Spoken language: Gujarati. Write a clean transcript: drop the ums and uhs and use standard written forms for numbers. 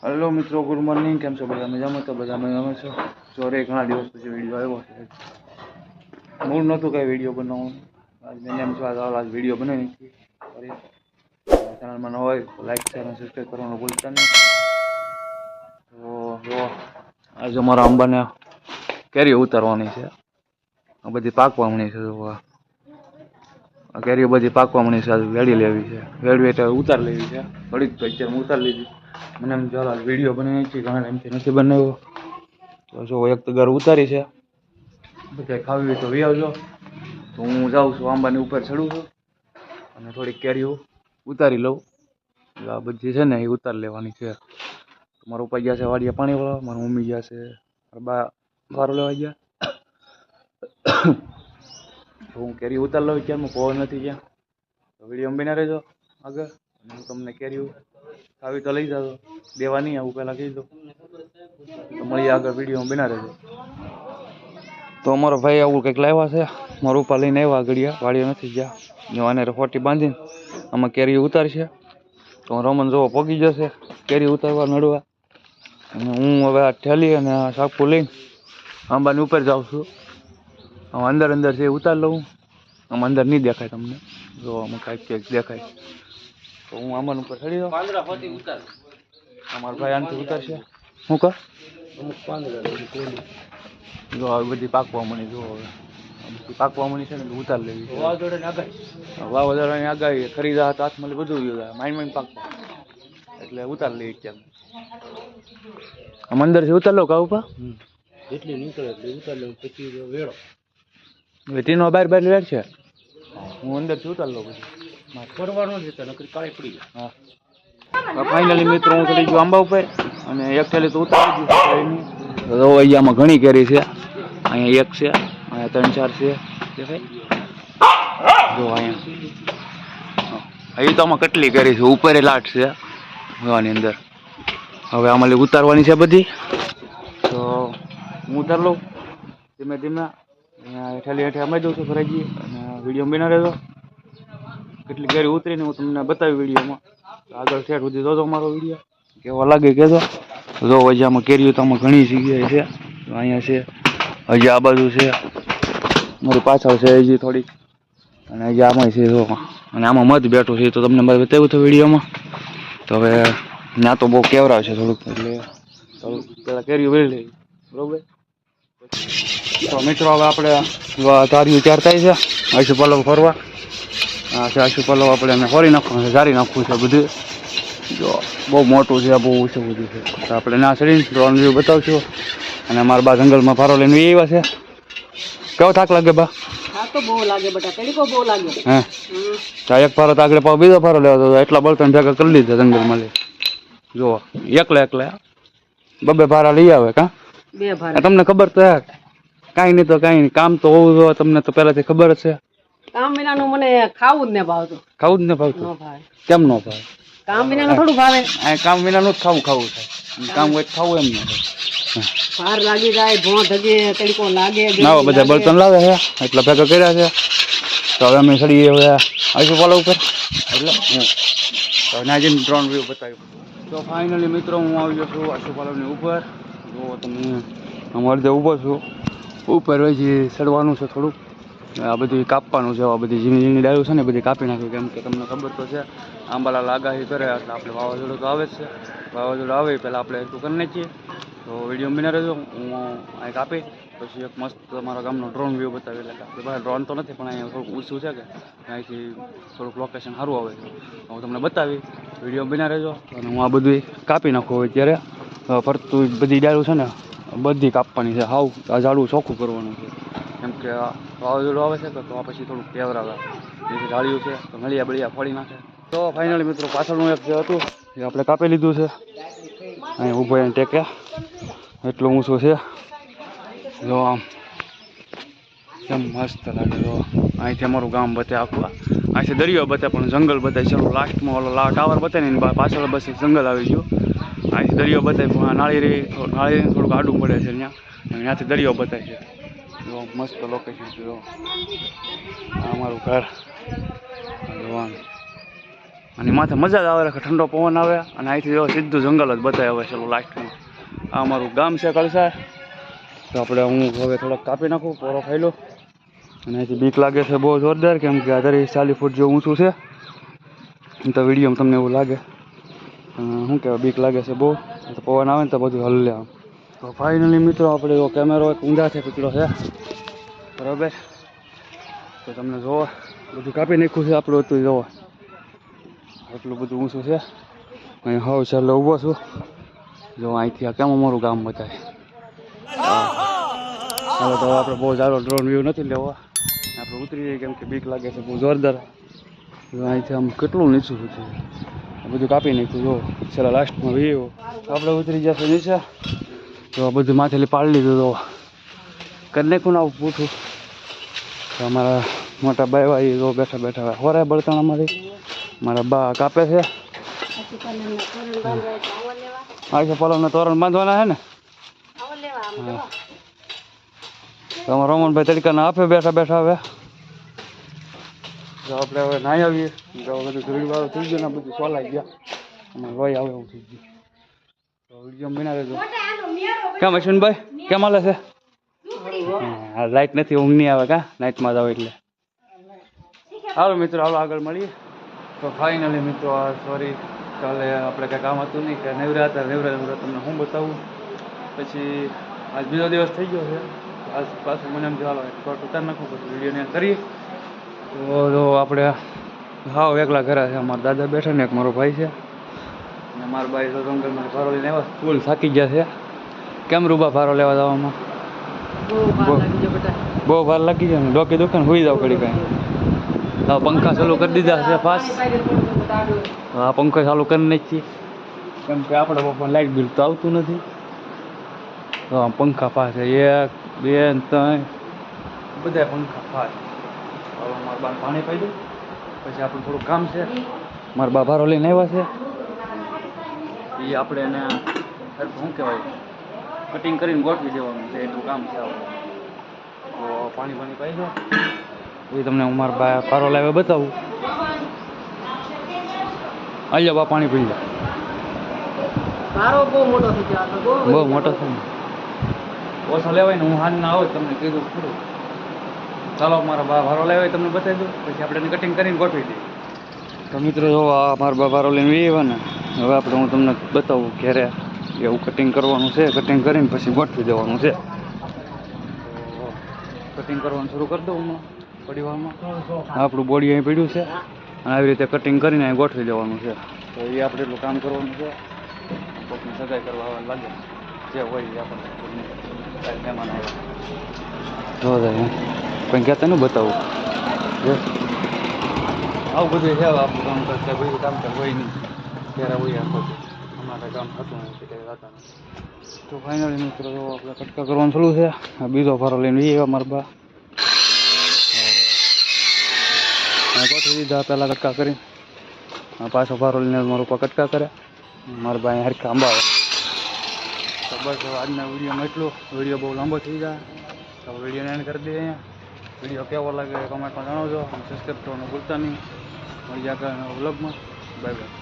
હેલો મિત્રો, ગુડ મોર્નિંગ. કેમ છો બધા? મજામાં? તો બધા મજામાં છો? સોરી, ઘણા દિવસ પછી વિડીયો આવ્યો છે. મૂળ નહોતું કાંઈ વિડીયો બનાવવાનું. આજ એમ છો આજ વિડીયો બનાવી નાખી. ચેનલમાં ન હોય તો લાઈક શેર અને સબસ્ક્રાઈબ કરવાનું ભૂલતા નહીં. તો જો આજે અમારા આંબાને કેરીઓ ઉતારવાની છે. આ બધી પાકવા મળી છે. કેરીઓ બધી પાકવા મળી છે. આજે વેડી લેવી છે. વેડવી એટલે ઉતાર લેવી છે. ઘડી તો અત્યારે ઉતાર લીધી. મને એમ ચાલો વિડીયો બનાવી છે, ઘણા ટાઈમથી નથી બનાવ્યો. તો જો એક તગાર ઉતારી છે. બધા ખાવી હોય તો વી આવજો. તો હું જાઉં છું, આંબાની ઉપર ચડું છું અને થોડીક કેરીઓ ઉતારી લઉં. આ બધી છે ને એ ઉતાર લેવાની છે. મારા પપ્પા ગયા છે વાડીએ પાણી વાળવા, મારા મમ્મી ગયા છે, મારા બા વારો લેવા ગયા. તો હું કેરી ઉતાર લઉં. ક્યાંનું પવન નથી ગયા તો વિડીયો બના રહેજો આગળ. હું તમને કેરી ખાવી તો લઈ જાજો, દેવા નહીં આવું પહેલાં કહી દો. તો મળીએ આગળ, વિડીયો બના રહેજો. તો અમારો ભાઈ આવું કંઈક લાવ્યા છે. મારા ઉપર લઈને આવ્યા ઘડિયા, વાડીએ નથી ગયા. જો આને ફોટી બાંધીને આમાં કેરી ઉતારશે. તો રમન જોવો પગી જશે કેરી ઉતારવા નડવા. અને હું હવે આ ઠેલી અને આ સાકું લઈને આંબાની ઉપર જાઉં છું. આમ અંદર અંદર છે ઉતાર લઉં. આમ અંદર નહીં દેખાય તમને, જો આમાં કાંઈક ક્યાંક દેખાય. તો હું આંબાન ઉપર ચડી જાઉં. અમારા ભાઈ આનથી ઉતારશે. શું કર જો આવી બધી પાકવા મળી. જો હવે બધી પાકવા મળી છે ને ઉતાર લેવી. વાવાઝોડાની આગાહી ખરીદા હતા હાથમાં બધું ગયું. માઇન્ડ પાકવા એટલે ઉતાર લેવી. ક્યાં આમ અંદરથી ઉતાર લો કા ઉપર જેટલી નીકળે એટલે ઉતાર લઉં, પછી વેળો તીનો બાર બાર લેટ છે. હું અંદરથી ઉતાર લઉં પછી ફરવાનો જ હતો, નકરી કાળી પડી જાય. હા, ફાઇનલી મિત્રો હું ચડી ગયો આંબા ઉપર અને એક થેલી તો ઉતારી દીધું. અહીંયામાં ઘણી કેરી છે. અહીંયા એક છે, અહીંયા 3-4 છે. દેખાય જો અહીંયા અહીં તો આમાં કેટલી કેરી છે. ઉપર લાટ છે આની અંદર. હવે આમાં ઉતારવાની છે બધી. તો હું ઉતાર લઉં ધીમે ધીમે. અહીંયા ઠેલી હેઠે અમાઈ દઉં છું ફરાજી. અને વિડીયો બના રહેજો. કેટલી કેરી ઉતરીને હું તમને બતાવી વિડીયોમાં. આગળ સેટ સુધી જોજો મારો વિડીયો, કેવો લાગે કહેજો. જો હજી આમાં કેરીઓ તો આમાં ઘણી જગ્યાએ છે. અહીંયા છે, હજી આ બાજુ છે, મારી પાછળ છે હજી થોડીક, અને હજી આમાં છે જો. અને આમાં મધ બેઠું છે તો તમને મારે બતાવ્યું હતું વિડીયોમાં. તો હવે ત્યાં તો બહુ કેવરાવ છે થોડુંક, એટલે પેલા કેરીઓ વેરી લઈ બરોબર. તો મિત્રો હવે આપણે ધાર્યું ચાર થાય છે આશુ પલ્લવ ફરવા. આ છે આશુ પલ્લવ, આપણે એને ફરી નાખવાનું છે, જારી નાખવું છે બધું. જો બહુ મોટું છે, બહુ ઊંચું બધું છે. તો આપણે ના ચડીને ડ્રોન વ્યૂ બતાવશું. અને અમારા બા જંગલમાં ફારો લઈને એવા છે. કેવો થાક લાગે બા? થાક તો બહુ લાગે બેટા, તડકો બહુ લાગે. હા, તો એક ફારો તો આગળ પાવ બીજો ફારો લેવા તો એટલા બળતણ ભેગા કરી લીધા જંગલમાં. લે જો એકલા બબે ફારા લઈ આવે. કા બે ભારે તમને ખબર તો હે, કાંઈ નહીં તો કાંઈ નહીં, કામ તો હોવું જોઈએ. તમને તો પહેલાથી ખબર જ છે. કામ વિનાનું મને ખાવું જ ને ભાવતું. ખાવું જ ને ભાવતું? કેમ ન ભાવે? કામ વિનાનું થોડું ભાવે. કામ વિનાનું જ ખાવું થાય. કામ હોય ખાવું એમ ન થાય. ભાર લાગી જાય, ભોં ધગે, તડકો લાગે. ના બધા બળતણ લાવે છે એટલા ભેગા કર્યા છે. તો હવે અમે ચડીએ હવે આશુ પલ્લવ ઉપર. એટલે તો ના જઈને ડ્રોન વ્યૂ બતાવ્યું. તો ફાઇનલી મિત્રો હું આવી ગયો છું આશુ પલ્લવની ઉપર. જો તમે અમારે જે ઊભો છું ઉપર હજી ચડવાનું છે થોડુંક. આ બધું કાપવાનું છે. આ બધી ઝીણી ઝીણી ડાળીઓ છે ને બધી કાપી નાખ્યું. કેમ કે તમને ખબર તો છે આંબાલાલ આગાહી કરે એટલે આપણે વાવાઝોડું તો આવે જ છે. વાવાઝોડું આવે પહેલાં આપણે એટલું કરી નાખીએ. તો વિડીયો બના રહેજો. હું અહીં કાપી પછી એક મસ્ત મારા ગામનો ડ્રોન વ્યૂ બતાવી. એટલે કે આપણે ડ્રોન તો નથી પણ અહીંયા થોડુંક ઊંચું છે કે અહીંથી થોડુંક લોકેશન સારું આવે છે. હું તમને બતાવી, વિડીયો બના રહેજો. અને હું આ બધું કાપી નાખું હવે અત્યારે. ફરતું બધી ડાળું છે ને બધી કાપવાની છે. હાવ આ ઝાડું ચોખ્ખું કરવાનું છે. કેમ કે વાવાઝોડું આવે છે તો પછી થોડુંક કેવરાવે. જે ડાળીઓ છે તો નળિયા બળિયા ફોડી નાખે. તો ફાઇનલી મિત્રો પાછળનું એક જે હતું એ આપણે કાપી લીધું છે. અહીં ઊભો એને ટેક્યા એટલું ઊંચું છે. જો આમ કેમ મસ્ત લાગે. જો અહીંથી અમારું ગામ બતાવે આખું. અહીંથી દરિયો બતાવે પણ જંગલ બતાવે. ચાલો લાસ્ટમાં ઓલો ટાવર બતાવે ને પાછળ બસ જંગલ આવી ગયું. અહીંથી દરિયો બતાવે પણ નાળિયેરી થોડુંક આડું પડે છે ત્યાં. ત્યાંથી દરિયો બતાવે છે. જો મસ્ત લોકેશન છે. જો અમારું ઘર જોવાનું. અને માથે મજા જ આવે રાખે, ઠંડો પવન આવે અને અહીંથી જો સીધું જંગલ જ બતાવે હવે ચલો લાસ્ટમાં. આ અમારું ગામ છે કળસાર. તો આપણે હું હવે થોડોક કાપી નાખું, પોરો ખાઈ લો. અને અહીંથી બીક લાગે છે બહુ જોરદાર, કેમ કે આ 40 ફૂટ જેવું ઊંચું છે. તો વિડીયોમાં તમને એવું લાગે, શું કહેવાય, બીક લાગે છે બહુ. તો પવન આવે ને તો બધું હલ્લે આમ. તો ફાઇનલી મિત્રો આપણે એવો કેમેરો એક ઊંધાથી પકડ્યો છે, બરાબર. તો તમને જોવો બધું કાપી નાખ્યું છે આપણું હતું, જોવો એટલું બધું ઊંચું છે. અહીં હાવ છેલ્લે ઊભો છું, જો અહીંથી આ કેમ અમારું ગામ બતાવે. હવે તો આપણે બહુ સારો ડ્રોન વ્યૂ નથી લેવો, આપણે ઉતરી જઈએ કેમ કે બીક લાગે છે બહુ જોરદાર. અહીંથી આમ કેટલું નીચું હતું, બધું કાપી નાખ્યું. જો છેલ્લા લાસ્ટમાં વ્યૂ આપણે ઉતરી જશે નીચે. તો બધું માથેલી પાડી લીધું, તો કરી નાખ્યું ને આવું પૂછું. તો અમારા મોટા બાઈ ભાઈ જો બેઠા બેઠા હોરે બળતણ અમારી મારા બા કાપે છે. આ છે પલવના તોરણ બાંધવાના છે ને. તો અમારા રોમનભાઈ તડકાના આપે બેઠા બેઠા. હવે જો આપણે હવે નાહી આવીએ, તો બધું ધૂળવાળું થઈ ગયું ને બધું સોલાઈ ગયા, અને લોહી આવે એવું થઈ ગયું. તો વિડીયો બના લેજો. કેમ અશ્વિનભાઈ કેમ હાલે છે? હા, લાઇટ નથી, ઊંઘ નહીં આવે કા નાઇટમાં જાવ એટલે. હાલો મિત્રો, હાલો આગળ મળીએ. તો ફાઇનલી મિત્રો સોરી, કાલે આપણે કાંઈ કામ હતું નહીં, કે નેવરા હતા, નેવરા તમને હું બતાવું. પછી આજ બીજો દિવસ થઈ ગયો છે. આજ પાછું મને એમ ચાલો શોર્ટ ઉતાર નાખું, પછી વિડીયોને કરીએ. તો આપણે હાવ એકલા ઘરે છે, અમારા દાદા બેઠા ને એક મારો ભાઈ છે, અને મારા ભાઈ તો જંગલમાં ભારો લઈને આવ્યા, ફૂલ થાકી ગયા છે. કેમ રૂબા ભારો લેવા જવામાં? બહુ ભાર લાગી જાય ને, ડોકી દુકાન હોઈ જાવ ઘડી કાંઈ. હા, પંખા ચાલુ કરી દીધા છે પાસ. હા, પંખો ચાલુ કરી નાખીએ, કેમ કે આપણે પણ લાઇટ બિલ તો આવતું નથી. તો આમ પંખા પાસ છે, 1 2 3 બધા પંખા પાસ. હવે મારા બાને પાણી પાઈ દઉં, પછી આપણું થોડું કામ છે. મારા બા ભારો લઈને આવ્યા છે, એ આપણે એને શું કહેવાય કટિંગ કરીને ગોઠવી દેવાનું છે, એટલું કામ છે આપણે. તો પાણી પાઈ દો, એ તમને હું મારા બા ભારો લાવ્યા બતાવું. આલ્યો બા પાણી પી લો. બહુ મોટો છે ને, ઓછો લેવાય ને. હું હાલના આવો તમને કીધું ખરું. ચાલો મારા બા ભારો લેવાય તમને બતાવી દઉં, પછી આપણે એને કટિંગ કરીને ગોઠવી દઈએ. તો મિત્રો જો આ મારા બા ભારો લઈને આવ્યા ને, હવે આપણે હું તમને બતાવું ઘરે એવું કટિંગ કરવાનું છે. કટિંગ કરીને પછી ગોઠવી દેવાનું છે. તો કટિંગ કરવાનું શરૂ કરી દઉં હું પરિવારમાં. આપણું બોડી અહીં પડ્યું છે, અને આવી રીતે કટિંગ કરીને અહીં ગોઠવી દેવાનું છે. તો એ આપણે એટલું કામ કરવાનું છે. કોઈકની સગાઈ કરવા લાગે જે હોય એ આપણને મહેમાન આવે જો થાય કંઈ કહેતા ને બતાવું. આવું બધું છે આપણું કામ કરતા, કોઈ કામ કર હોય નહીં ત્યારે હોય આખો અમારે કામ થતું નથી, કંઈ થતા નથી. તો ફાઇનલી મિત્રો આપણે કટકા કરવાનું ચાલુ છે. બીજો ભારો લઈને એ અમારા બા ગોઠવી દીધા પહેલાં કટકા કરી, પાછો ભારો લઈને મારા ઉપર કટકા કરે. મારા ભાઈ હરખા આંબા. તો બસ આજના વિડીયોમાં એટલું. વિડીયો બહુ લાંબો થઈ જાય, તો વિડીયોને એન્ડ કરી દઈએ અહીંયા. વિડીયો કેવો લાગે કમેન્ટમાં જણાવજો, અને સબસ્ક્રાઈબ કરવાનું ભૂલતા નહીં. મળી આગળ વ્લોગમાં. Bye bye.